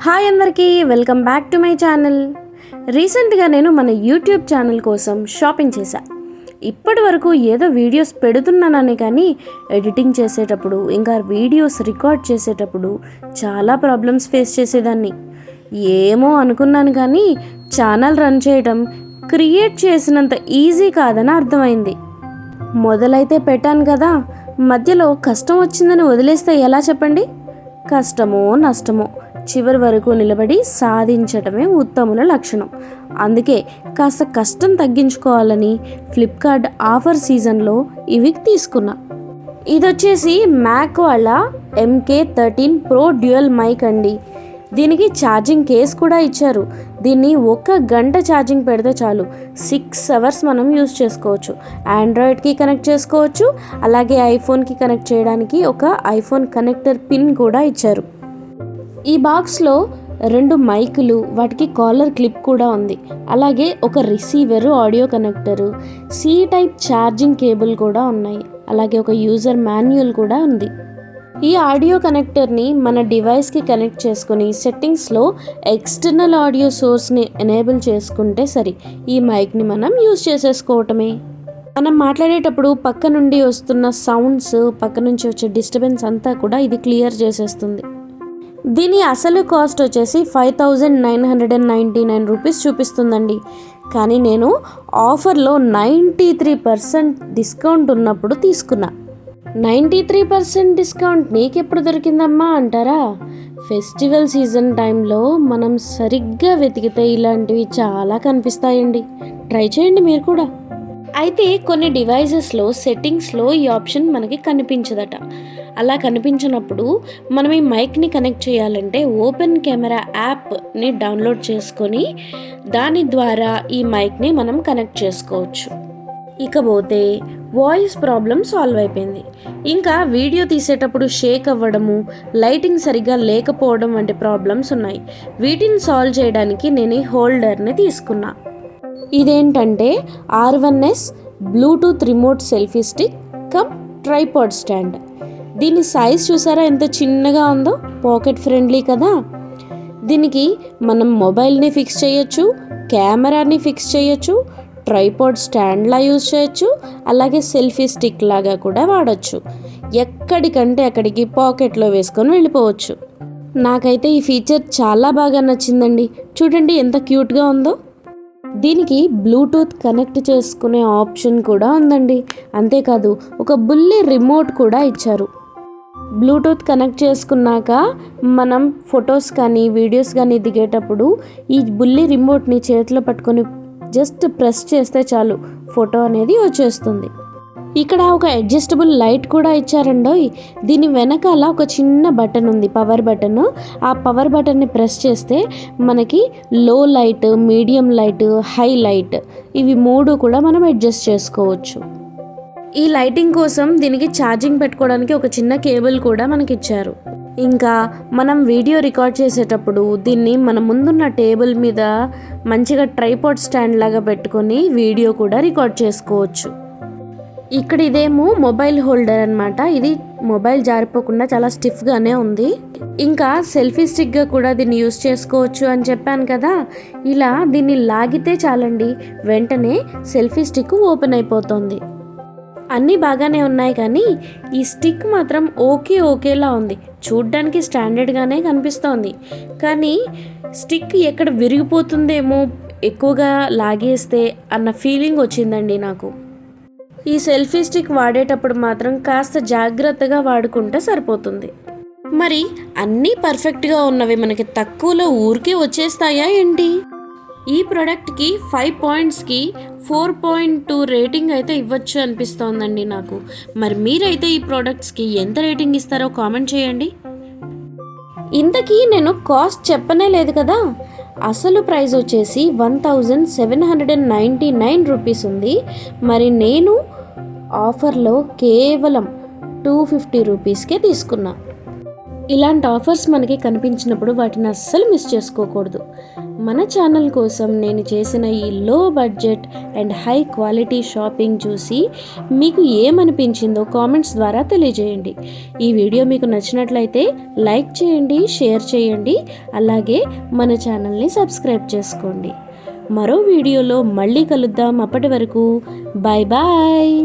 Hi అందరికీ, welcome back to my channel. రీసెంట్గా నేను మన యూట్యూబ్ ఛానల్ కోసం షాపింగ్ చేశా. ఇప్పటి వరకు ఏదో వీడియోస్ పెడుతున్నానని కానీ ఎడిటింగ్ చేసేటప్పుడు ఇంకా వీడియోస్ రికార్డ్ చేసేటప్పుడు చాలా ప్రాబ్లమ్స్ ఫేస్ చేసేదాన్ని. ఏమో అనుకున్నాను కానీ ఛానల్ రన్ చేయడం క్రియేట్ చేసినంత ఈజీ కాదని అర్థమైంది. మొదలైతే పెట్టాను కదా, మధ్యలో కష్టం వచ్చిందని వదిలేస్తే ఎలా చెప్పండి? కష్టమో నష్టమో చివరి వరకు నిలబడి సాధించటమే ఉత్తముల లక్షణం. అందుకే కాస్త కష్టం తగ్గించుకోవాలని ఫ్లిప్కార్ట్ ఆఫర్ సీజన్లో ఇవి తీసుకున్నా. ఇది వచ్చేసి మ్యాక్ వాళ్ళ MK13 Pro డ్యూయల్ మైక్ అండి. దీనికి ఛార్జింగ్ కేస్ కూడా ఇచ్చారు. దీన్ని 1 గంట ఛార్జింగ్ పెడితే చాలు 6 అవర్స్ మనం యూజ్ చేసుకోవచ్చు. ఆండ్రాయిడ్కి కనెక్ట్ చేసుకోవచ్చు, అలాగే ఐఫోన్కి కనెక్ట్ చేయడానికి ఒక ఐఫోన్ కనెక్టర్ పిన్ కూడా ఇచ్చారు. ఈ బాక్స్లో 2 మైకులు, వాటికి కాలర్ క్లిప్ కూడా ఉంది. అలాగే ఒక receiver, audio connector, C type charging cable కూడా ఉన్నాయి. అలాగే ఒక యూజర్ మాన్యువల్ కూడా ఉంది. ఈ ఆడియో కనెక్టర్ని మన డివైస్కి కనెక్ట్ చేసుకుని సెట్టింగ్స్లో ఎక్స్టర్నల్ ఆడియో సోర్స్ని ఎనేబుల్ చేసుకుంటే సరి, ఈ మైక్ని మనం యూజ్ చేసేసుకోవటమే. మనం మాట్లాడేటప్పుడు పక్క నుండి వస్తున్న సౌండ్స్, పక్క నుంచి వచ్చే డిస్టర్బెన్స్ అంతా కూడా ఇది క్లియర్ చేసేస్తుంది. దీని అసలు కాస్ట్ వచ్చేసి 5,999 రూపీస్ చూపిస్తుందండి. కానీ నేను ఆఫర్లో 93% డిస్కౌంట్ ఉన్నప్పుడు తీసుకున్నా. 93% డిస్కౌంట్ నీకెప్పుడు దొరికిందమ్మా అంటారా? ఫెస్టివల్ సీజన్ టైంలో మనం సరిగ్గా వెతికితే ఇలాంటివి చాలా కనిపిస్తాయండి. ట్రై చేయండి మీరు కూడా. అయితే కొన్ని డివైజెస్లో సెట్టింగ్స్లో ఈ ఆప్షన్ మనకి కనిపించదట. అలా కనిపించినప్పుడు మనం ఈ మైక్ని కనెక్ట్ చేయాలంటే ఓపెన్ కెమెరా యాప్ని డౌన్లోడ్ చేసుకొని దాని ద్వారా ఈ మైక్ని మనం కనెక్ట్ చేసుకోవచ్చు. ఇకపోతే వాయిస్ ప్రాబ్లం సాల్వ్ అయిపోయింది. ఇంకా వీడియో తీసేటప్పుడు షేక్ అవ్వడము, లైటింగ్ సరిగ్గా లేకపోవడం వంటి ప్రాబ్లమ్స్ ఉన్నాయి. వీటిని సాల్వ్ చేయడానికి నేను ఈ హోల్డర్ని తీసుకున్నా. ఇదేంటంటే R1S Bluetooth remote selfie stick come tripod stand. దీని సైజ్ చూసారా ఎంత చిన్నగా ఉందో? పాకెట్ ఫ్రెండ్లీ కదా. దీనికి మనం మొబైల్ని ఫిక్స్ చేయొచ్చు, కెమెరాని ఫిక్స్ చేయొచ్చు, ట్రైపాడ్ స్టాండ్లా యూజ్ చేయొచ్చు, అలాగే సెల్ఫీ స్టిక్ లాగా కూడా వాడచ్చు. ఎక్కడికంటే అక్కడికి పాకెట్లో వేసుకొని వెళ్ళిపోవచ్చు. నాకైతే ఈ ఫీచర్ చాలా బాగా నచ్చిందండి. చూడండి ఎంత క్యూట్గా ఉందో. దీనికి బ్లూటూత్ కనెక్ట్ చేసుకునే ఆప్షన్ కూడా ఉందండి. అంతేకాదు ఒక బుల్లి రిమోట్ కూడా ఇచ్చారు. బ్లూటూత్ కనెక్ట్ చేసుకున్నాక మనం ఫొటోస్ కానీ వీడియోస్ కానీ దిగేటప్పుడు ఈ బుల్లి రిమోట్ని చేతిలో పట్టుకొని జస్ట్ ప్రెస్ చేస్తే చాలు, ఫోటో అనేది వచ్చేస్తుంది. ఇక్కడ ఒక అడ్జస్టబుల్ లైట్ కూడా ఇచ్చారండోయ్. దీని వెనకాల ఒక చిన్న బటన్ ఉంది, పవర్ బటన్. ఆ పవర్ బటన్ని ప్రెస్ చేస్తే మనకి లో light, medium light, high light ఇవి 3 కూడా మనం అడ్జస్ట్ చేసుకోవచ్చు. ఈ లైటింగ్ కోసం దీనికి ఛార్జింగ్ పెట్టుకోవడానికి ఒక చిన్న కేబుల్ కూడా మనకి ఇచ్చారు. ఇంకా మనం వీడియో రికార్డ్ చేసేటప్పుడు దీన్ని మన ముందున్న టేబుల్ మీద మంచిగా ట్రైపాడ్ స్టాండ్ లాగా పెట్టుకొని వీడియో కూడా రికార్డ్ చేసుకోవచ్చు. ఇక్కడ ఇదేమో మొబైల్ హోల్డర్ అన్నమాట. ఇది మొబైల్ జారిపోకుండా చాలా స్టిఫ్గానే ఉంది. ఇంకా సెల్ఫీ స్టిక్గా కూడా దీన్ని యూస్ చేసుకోవచ్చు అని చెప్పాను కదా. ఇలా దీన్ని లాగితే చాలండి, వెంటనే సెల్ఫీ స్టిక్ ఓపెన్ అయిపోతుంది. అన్నీ బాగానే ఉన్నాయి కానీ ఈ స్టిక్ మాత్రం ఓకేలా ఉంది. చూడ్డానికి స్టాండర్డ్గానే కనిపిస్తోంది. కానీ స్టిక్ ఎక్కడ విరిగిపోతుందేమో, ఎక్కువగా లాగేస్తే అన్న ఫీలింగ్ వచ్చిందండి నాకు. ఈ సెల్ఫీ స్టిక్ వాడేటప్పుడు మాత్రం కాస్త జాగ్రత్తగా వాడుకుంటే సరిపోతుంది. మరి అన్నీ పర్ఫెక్ట్గా ఉన్నవి మనకి తక్కువలో ఊరికే వచ్చేస్తాయా ఏంటి? ఈ ప్రోడక్ట్కి 5 పాయింట్స్కి 4.2 రేటింగ్ అయితే ఇవ్వచ్చు అనిపిస్తోందండి నాకు. మరి మీరైతే ఈ ప్రోడక్ట్స్కి ఎంత రేటింగ్ ఇస్తారో కామెంట్ చేయండి. ఇంతకీ నేను కాస్ట్ చెప్పనే లేదు కదా. అసలు ప్రైస్ వచ్చేసి 1,799 రూపీస్ ఉంది. మరి నేను ఆఫర్లో కేవలం 250 రూపీస్కే తీసుకున్నా. ఇలాంటి ఆఫర్స్ మనకి కనిపించినప్పుడు వాటిని అస్సలు మిస్ చేసుకోకూడదు. మన ఛానల్ కోసం నేను చేసిన ఈ లో budget and high quality shopping చూసి మీకు ఏమనిపించిందో కామెంట్స్ ద్వారా తెలియజేయండి. ఈ వీడియో మీకు నచ్చినట్లయితే లైక్ చేయండి, షేర్ చేయండి, అలాగే మన ఛానల్ని సబ్స్క్రైబ్ చేసుకోండి. మరో వీడియోలో మళ్ళీ కలుద్దాం. అప్పటి వరకు బాయ్ బాయ్.